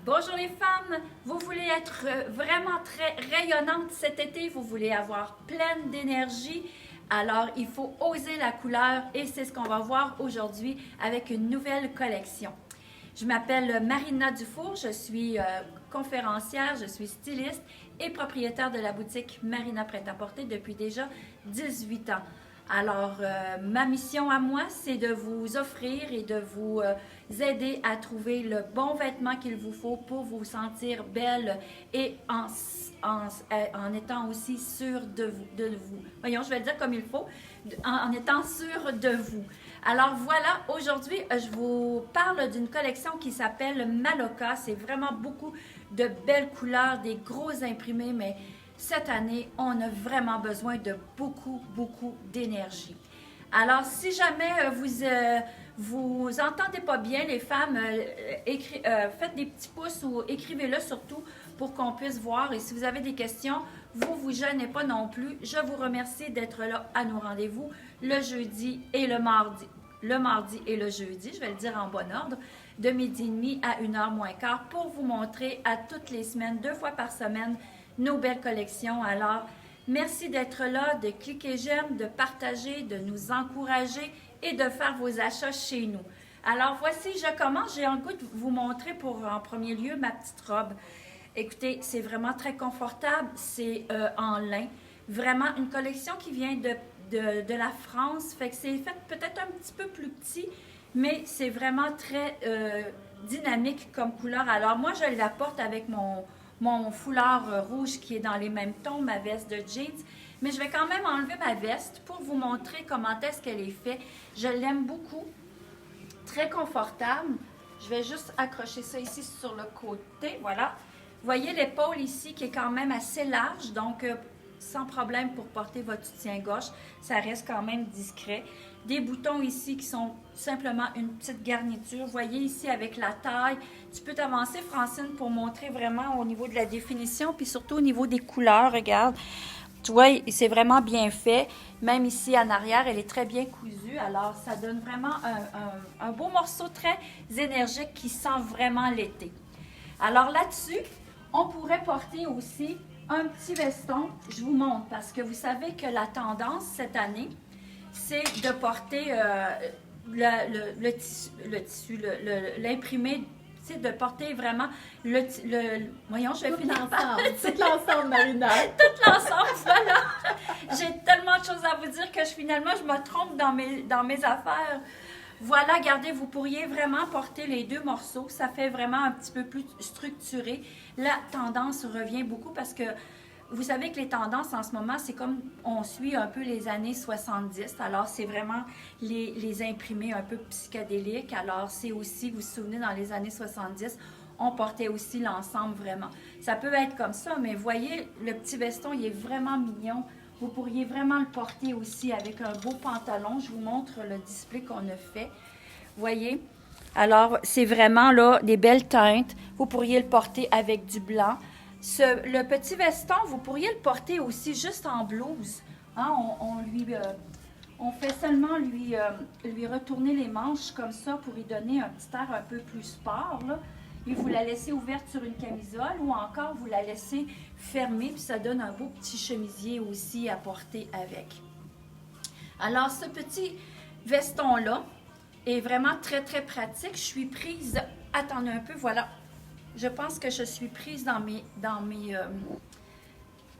Bonjour les femmes, vous voulez être vraiment très rayonnante cet été, vous voulez avoir pleine d'énergie, alors il faut oser la couleur et c'est ce qu'on va voir aujourd'hui avec une nouvelle collection. Je m'appelle Marina Dufour, je suis conférencière, je suis styliste et propriétaire de la boutique Marina Prêt-à-Porter depuis déjà 18 ans. Alors, ma mission à moi, c'est de vous offrir et de vous aider à trouver le bon vêtement qu'il vous faut pour vous sentir belle et en étant aussi sûre de vous. Voyons, je vais le dire comme il faut, en étant sûre de vous. Alors voilà, aujourd'hui, je vous parle d'une collection qui s'appelle Maloca. C'est vraiment beaucoup de belles couleurs, des gros imprimés, mais cette année, on a vraiment besoin de beaucoup d'énergie. Alors, si jamais vous entendez pas bien, les femmes, faites des petits pouces ou écrivez-le surtout pour qu'on puisse voir. Et si vous avez des questions, vous gênez pas non plus. Je vous remercie d'être là à nos rendez-vous le jeudi et le mardi. Le mardi et le jeudi, je vais le dire en bon ordre, de midi et demi à 1h moins quart pour vous montrer à toutes les semaines, 2 fois par semaine, nos belles collections. Alors, merci d'être là, de cliquer j'aime, de partager, de nous encourager et de faire vos achats chez nous. Alors, voici, je commence. J'ai un goût de vous montrer pour, en premier lieu, ma petite robe. Écoutez, c'est vraiment très confortable. C'est en lin. Vraiment une collection qui vient de la France. Fait que c'est fait peut-être un petit peu plus petit, mais c'est vraiment très dynamique comme couleur. Alors, moi, je la porte avec mon foulard rouge qui est dans les mêmes tons, ma veste de jeans. Mais je vais quand même enlever ma veste pour vous montrer comment est-ce qu'elle est faite. Je l'aime beaucoup. Très confortable. Je vais juste accrocher ça ici sur le côté. Voilà. Vous voyez l'épaule ici qui est quand même assez large. Donc, sans problème pour porter votre soutien-gorge. Ça reste quand même discret. Des boutons ici qui sont simplement une petite garniture. Vous voyez ici avec la taille. Tu peux t'avancer, Francine, pour montrer vraiment au niveau de la définition, puis surtout au niveau des couleurs. Regarde, tu vois, c'est vraiment bien fait. Même ici en arrière, elle est très bien cousue. Alors, ça donne vraiment un beau morceau très énergique qui sent vraiment l'été. Alors là-dessus, on pourrait porter aussi un petit veston. Je vous montre parce que vous savez que la tendance cette année, c'est de porter l'imprimé, tu sais, de porter vraiment voyons, je vais finir par tout l'ensemble, Marina. Tout l'ensemble, voilà. J'ai tellement de choses à vous dire que finalement, je me trompe dans mes affaires. Voilà, regardez, vous pourriez vraiment porter les deux morceaux. Ça fait vraiment un petit peu plus structuré. La tendance revient beaucoup parce que vous savez que les tendances en ce moment, c'est comme on suit un peu les années 70. Alors, c'est vraiment les imprimés un peu psychédéliques. Alors, c'est aussi, vous vous souvenez, dans les années 70, on portait aussi l'ensemble vraiment. Ça peut être comme ça, mais voyez, le petit veston, il est vraiment mignon. Vous pourriez vraiment le porter aussi avec un beau pantalon. Je vous montre le display qu'on a fait. Voyez? Alors, c'est vraiment là des belles teintes. Vous pourriez le porter avec du blanc. Le petit veston, vous pourriez le porter aussi juste en blouse. Hein? On fait seulement lui retourner les manches comme ça pour y donner un petit air un peu plus sport, là. Et vous la laissez ouverte sur une camisole ou encore vous la laissez fermée, puis ça donne un beau petit chemisier aussi à porter avec. Alors, ce petit veston-là est vraiment très pratique. Je suis prise, attendez un peu, voilà. Je pense que je suis prise dans mes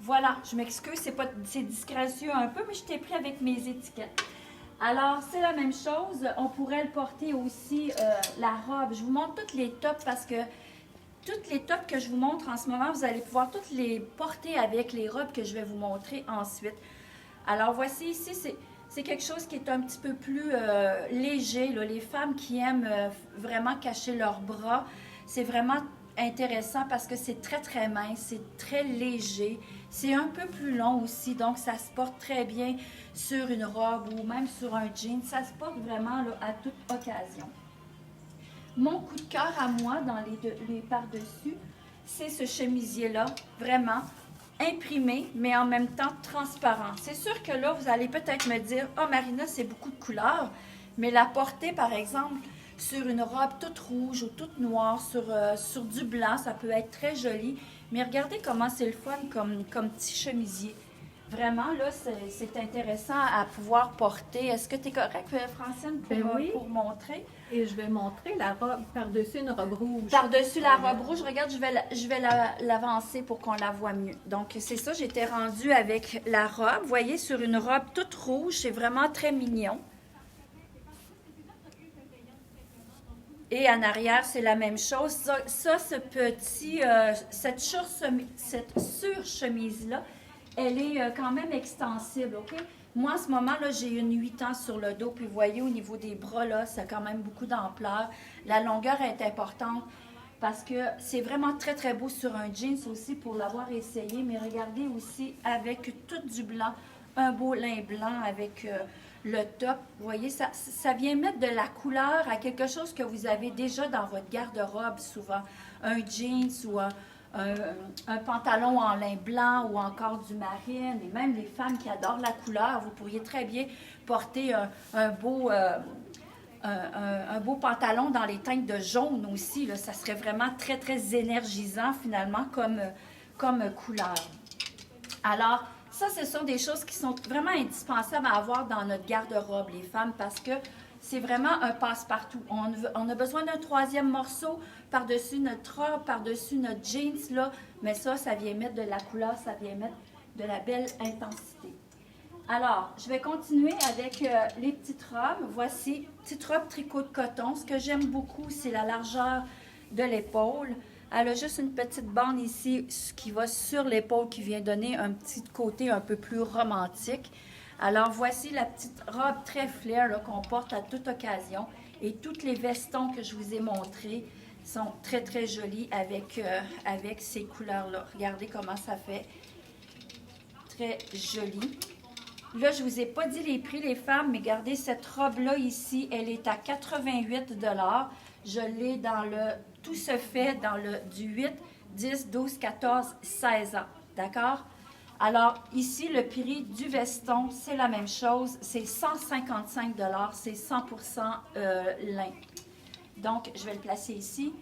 voilà, je m'excuse, c'est disgracieux un peu, mais je t'ai pris avec mes étiquettes. Alors, c'est la même chose. On pourrait le porter aussi, la robe. Je vous montre toutes les tops parce que toutes les tops que je vous montre en ce moment, vous allez pouvoir toutes les porter avec les robes que je vais vous montrer ensuite. Alors, voici ici, c'est quelque chose qui est un petit peu plus léger, là. Les femmes qui aiment vraiment cacher leurs bras, c'est vraiment intéressant parce que c'est très mince, c'est très léger, c'est un peu plus long aussi, donc ça se porte très bien sur une robe ou même sur un jean, ça se porte vraiment là, à toute occasion. Mon coup de cœur à moi dans les par-dessus, c'est ce chemisier-là, vraiment imprimé, mais en même temps transparent. C'est sûr que là, vous allez peut-être me dire « Oh Marina, c'est beaucoup de couleurs », mais la portée, par exemple, sur une robe toute rouge ou toute noire, sur du blanc, ça peut être très joli. Mais regardez comment c'est le fun comme petit chemisier. Vraiment, là, c'est intéressant à pouvoir porter. Est-ce que tu es correcte, Francine, Oui. pour montrer? Et je vais montrer la robe par-dessus une robe rouge. Par-dessus la robe rouge, regarde, je vais l'avancer pour qu'on la voie mieux. Donc, c'est ça, j'étais rendue avec la robe. Vous voyez, sur une robe toute rouge, c'est vraiment très mignon. Et en arrière, c'est la même chose. Ce petit, cette surchemise-là, elle est quand même extensible, OK? Moi, en ce moment, là, j'ai une 8 ans sur le dos, puis vous voyez, au niveau des bras, là, ça a quand même beaucoup d'ampleur. La longueur est importante parce que c'est vraiment très, très beau sur un jeans aussi pour l'avoir essayé. Mais regardez aussi, avec tout du blanc, un beau lin blanc avec le top. Vous voyez, ça vient mettre de la couleur à quelque chose que vous avez déjà dans votre garde-robe souvent. Un jeans ou un pantalon en lin blanc ou encore du marine. Et même les femmes qui adorent la couleur, vous pourriez très bien porter un beau pantalon dans les teintes de jaune aussi. Là. Ça serait vraiment très, très énergisant finalement comme couleur. Alors, ça, ce sont des choses qui sont vraiment indispensables à avoir dans notre garde-robe, les femmes, parce que c'est vraiment un passe-partout. On a besoin d'un troisième morceau par-dessus notre robe, par-dessus notre jeans, là, mais ça vient mettre de la couleur, ça vient mettre de la belle intensité. Alors, je vais continuer avec les petites robes. Voici, petite robe tricot de coton. Ce que j'aime beaucoup, c'est la largeur de l'épaule. Elle a juste une petite bande ici qui va sur l'épaule qui vient donner un petit côté un peu plus romantique. Alors, voici la petite robe très flair qu'on porte à toute occasion. Et tous les vestons que je vous ai montrés sont très, très jolis avec ces couleurs-là. Regardez comment ça fait. Très joli. Là, je ne vous ai pas dit les prix, les femmes, mais regardez, cette robe-là ici, elle est à 88 $. Je l'ai dans le... Tout se fait dans le du 8, 10, 12, 14, 16 ans. D'accord? Alors, ici, le prix du veston, c'est la même chose. C'est 155 $. C'est 100% lin. Donc, je vais le placer ici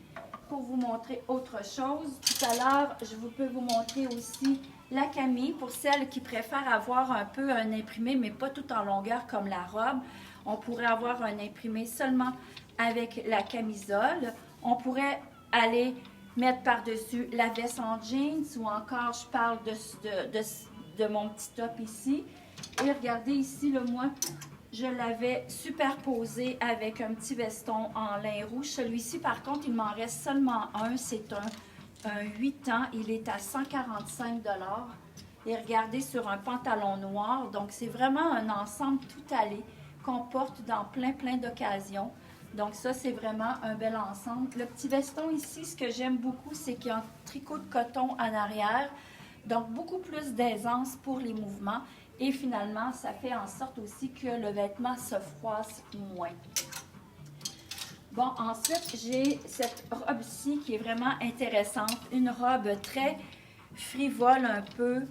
pour vous montrer autre chose. Tout à l'heure, je peux vous montrer aussi la camille pour celles qui préfèrent avoir un peu un imprimé, mais pas tout en longueur comme la robe. On pourrait avoir un imprimé seulement avec la camisole. On pourrait aller mettre par-dessus la veste en jeans ou encore, je parle de mon petit top ici. Et regardez ici, le moi, je l'avais superposé avec un petit veston en lin rouge. Celui-ci, par contre, il m'en reste seulement un. C'est un 8 ans. Il est à 145 $. Et regardez, sur un pantalon noir. Donc, c'est vraiment un ensemble tout allé qu'on porte dans plein d'occasions. Donc, ça, c'est vraiment un bel ensemble. Le petit veston ici, ce que j'aime beaucoup, c'est qu'il y a un tricot de coton en arrière. Donc, beaucoup plus d'aisance pour les mouvements. Et finalement, ça fait en sorte aussi que le vêtement se froisse moins. Bon, ensuite, j'ai cette robe-ci qui est vraiment intéressante. Une robe très frivole un peu.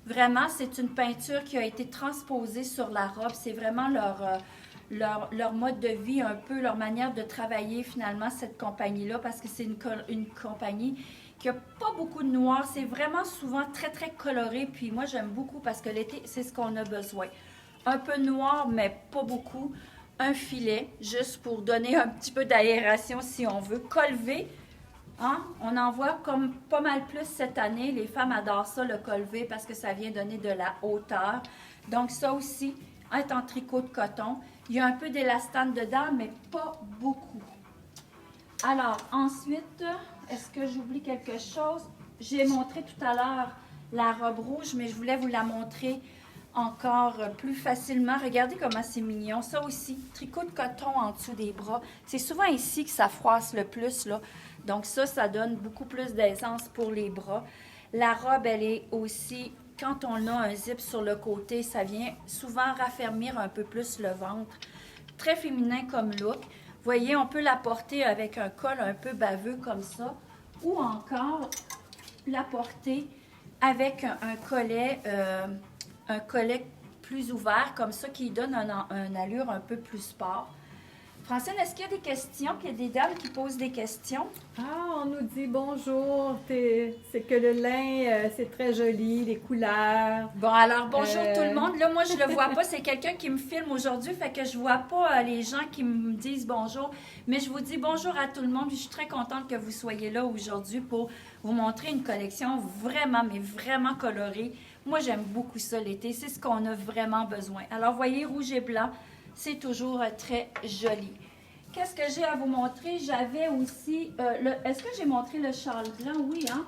Vraiment, c'est une peinture qui a été transposée sur la robe. C'est vraiment leur mode de vie, un peu leur manière de travailler finalement, cette compagnie-là, parce que c'est une compagnie qui n'a pas beaucoup de noir. C'est vraiment souvent très coloré. Puis moi, j'aime beaucoup parce que l'été, c'est ce qu'on a besoin. Un peu noir, mais pas beaucoup. Un filet, juste pour donner un petit peu d'aération si on veut. Col V, hein? On en voit comme pas mal plus cette année. Les femmes adorent ça, le col V, parce que ça vient donner de la hauteur. Donc ça aussi, est en tricot de coton. Il y a un peu d'élastane dedans, mais pas beaucoup. Alors, ensuite, est-ce que j'oublie quelque chose? J'ai montré tout à l'heure la robe rouge, mais je voulais vous la montrer encore plus facilement. Regardez comment c'est mignon. Ça aussi, tricot de coton en dessous des bras. C'est souvent ici que ça froisse le plus, là. Donc ça donne beaucoup plus d'aisance pour les bras. La robe, elle est aussi, quand on a un zip sur le côté, ça vient souvent raffermir un peu plus le ventre. Très féminin comme look. Vous voyez, on peut la porter avec un col un peu baveux comme ça, ou encore la porter avec un collet plus ouvert, comme ça, qui donne un allure un peu plus sport. Francine, est-ce qu'il y a des questions? Qu'il y a des dames qui posent des questions? Ah, on nous dit bonjour, c'est que le lin, c'est très joli, les couleurs. Bon, alors bonjour tout le monde. Là, moi, je le vois pas. C'est quelqu'un qui me filme aujourd'hui, fait que je vois pas les gens qui me disent bonjour. Mais je vous dis bonjour à tout le monde. Je suis très contente que vous soyez là aujourd'hui pour vous montrer une collection vraiment, mais vraiment colorée. Moi, j'aime beaucoup ça l'été. C'est ce qu'on a vraiment besoin. Alors, voyez, rouge et blanc, c'est toujours très joli. Qu'est-ce que j'ai à vous montrer? J'avais aussi... Est-ce que j'ai montré le châle blanc? Oui, hein?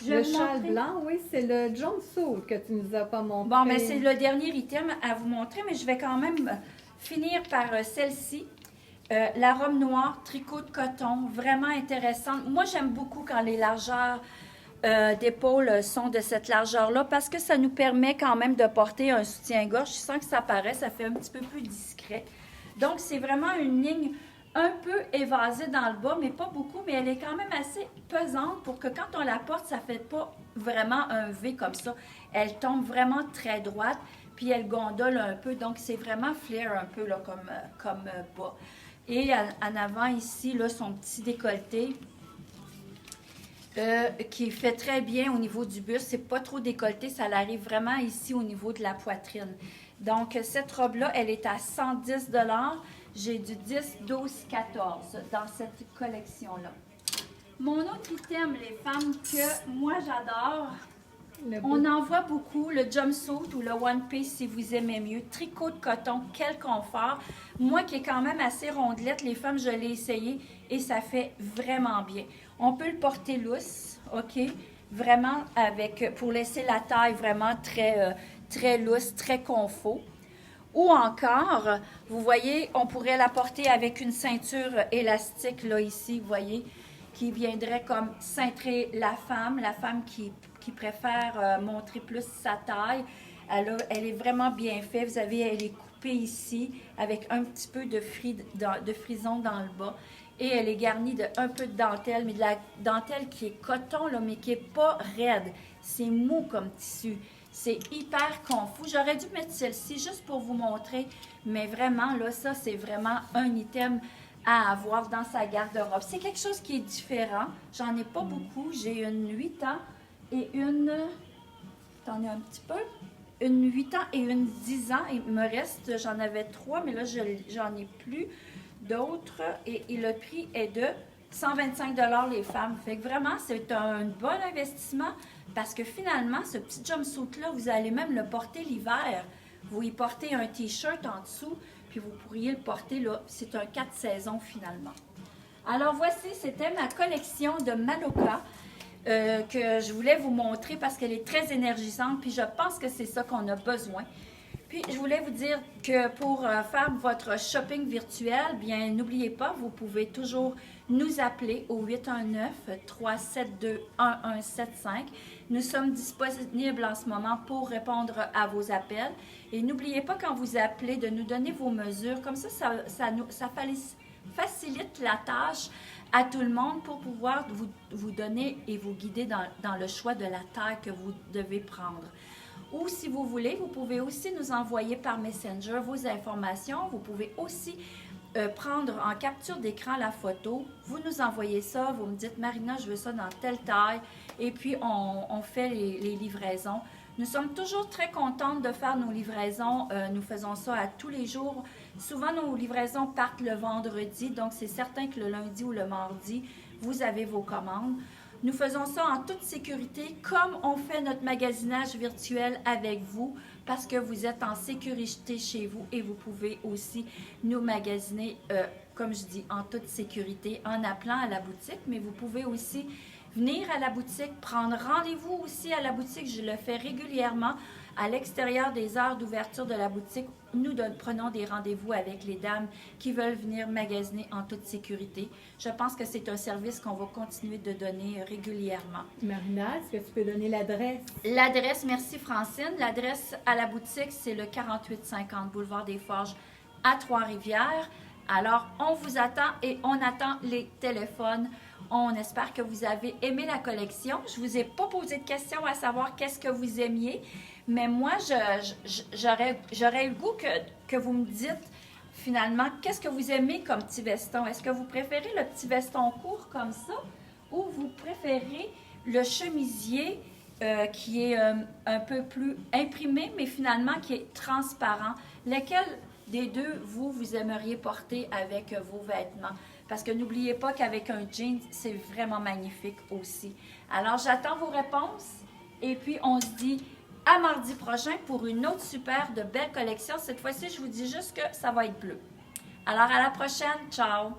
Le châle blanc, oui, c'est le jumpsuit que tu nous as pas montré. Bon, mais c'est le dernier item à vous montrer, mais je vais quand même finir par celle-ci. La robe noire, tricot de coton, vraiment intéressante. Moi, j'aime beaucoup quand les largeurs d'épaules sont de cette largeur-là parce que ça nous permet quand même de porter un soutien-gorge sans que ça paraisse, ça fait un petit peu plus discret. Donc, c'est vraiment une ligne un peu évasée dans le bas, mais pas beaucoup, mais elle est quand même assez pesante pour que quand on la porte, ça ne fait pas vraiment un V comme ça. Elle tombe vraiment très droite, puis elle gondole un peu, donc c'est vraiment flare un peu là, comme bas. Et en avant ici, là, son petit décolleté qui fait très bien au niveau du buste. C'est pas trop décolleté, ça arrive vraiment ici au niveau de la poitrine. Donc, cette robe-là, elle est à 110 $. J'ai du 10, 12, 14 dans cette collection-là. Mon autre item, les femmes, que moi j'adore, on en voit beaucoup, le jumpsuit ou le one piece si vous aimez mieux. Tricot de coton, quel confort. Moi qui est quand même assez rondelette, les femmes, je l'ai essayé et ça fait vraiment bien. On peut le porter lousse, OK? Vraiment pour laisser la taille vraiment très lousse, très confort. Ou encore, vous voyez, on pourrait la porter avec une ceinture élastique, là, ici, vous voyez, qui viendrait comme cintrer la femme qui préfère montrer plus sa taille. Elle est vraiment bien faite. Vous avez, elle est coupée ici avec un petit peu de frison dans le bas. Et elle est garnie d'un peu de dentelle, mais de la dentelle qui est coton, là, mais qui n'est pas raide. C'est mou comme tissu. C'est hyper confus. J'aurais dû mettre celle-ci juste pour vous montrer, mais vraiment, là, ça, c'est vraiment un item à avoir dans sa garde-robe. C'est quelque chose qui est différent. J'en ai pas beaucoup. J'ai une 8 ans et une... T'en as un petit peu? Une 8 ans et une 10 ans. Il me reste, j'en avais 3, mais là, j'en ai plus d'autres. Et le prix est de 125 $ les femmes. Fait que vraiment, c'est un bon investissement parce que finalement, ce petit jumpsuit-là, vous allez même le porter l'hiver. Vous y portez un T-shirt en dessous, puis vous pourriez le porter là. C'est un 4 saisons finalement. Alors voici, c'était ma collection de Maloca que je voulais vous montrer parce qu'elle est très énergisante, puis je pense que c'est ça qu'on a besoin. Puis, je voulais vous dire que pour faire votre shopping virtuel, bien, n'oubliez pas, vous pouvez toujours nous appeler au 819-372-1175. Nous sommes disponibles en ce moment pour répondre à vos appels. Et n'oubliez pas, quand vous appelez, de nous donner vos mesures. Comme ça facilite la tâche à tout le monde pour pouvoir vous donner et vous guider dans le choix de la taille que vous devez prendre. Ou si vous voulez, vous pouvez aussi nous envoyer par Messenger vos informations. Vous pouvez aussi prendre en capture d'écran la photo. Vous nous envoyez ça, vous me dites « Marina, je veux ça dans telle taille » et puis on fait les livraisons. Nous sommes toujours très contentes de faire nos livraisons. Nous faisons ça à tous les jours. Souvent, nos livraisons partent le vendredi, donc c'est certain que le lundi ou le mardi, vous avez vos commandes. Nous faisons ça en toute sécurité, comme on fait notre magasinage virtuel avec vous, parce que vous êtes en sécurité chez vous et vous pouvez aussi nous magasiner, comme je dis, en toute sécurité, en appelant à la boutique, mais vous pouvez aussi venir à la boutique, prendre rendez-vous aussi à la boutique. Je le fais régulièrement à l'extérieur des heures d'ouverture de la boutique. Nous prenons des rendez-vous avec les dames qui veulent venir magasiner en toute sécurité. Je pense que c'est un service qu'on va continuer de donner régulièrement. Marina, est-ce que tu peux donner l'adresse? L'adresse, merci Francine. L'adresse à la boutique, c'est le 4850 Boulevard des Forges à Trois-Rivières. Alors, on vous attend et on attend les téléphones. On espère que vous avez aimé la collection. Je ne vous ai pas posé de questions à savoir qu'est-ce que vous aimiez, mais moi, j'aurais eu le goût que vous me dites finalement, qu'est-ce que vous aimez comme petit veston? Est-ce que vous préférez le petit veston court comme ça ou vous préférez le chemisier qui est un peu plus imprimé, mais finalement qui est transparent? Lequel des deux, vous aimeriez porter avec vos vêtements? Parce que n'oubliez pas qu'avec un jean, c'est vraiment magnifique aussi. Alors, j'attends vos réponses et puis on se dit à mardi prochain pour une autre super de belle collection. Cette fois-ci, je vous dis juste que ça va être bleu. Alors, à la prochaine. Ciao!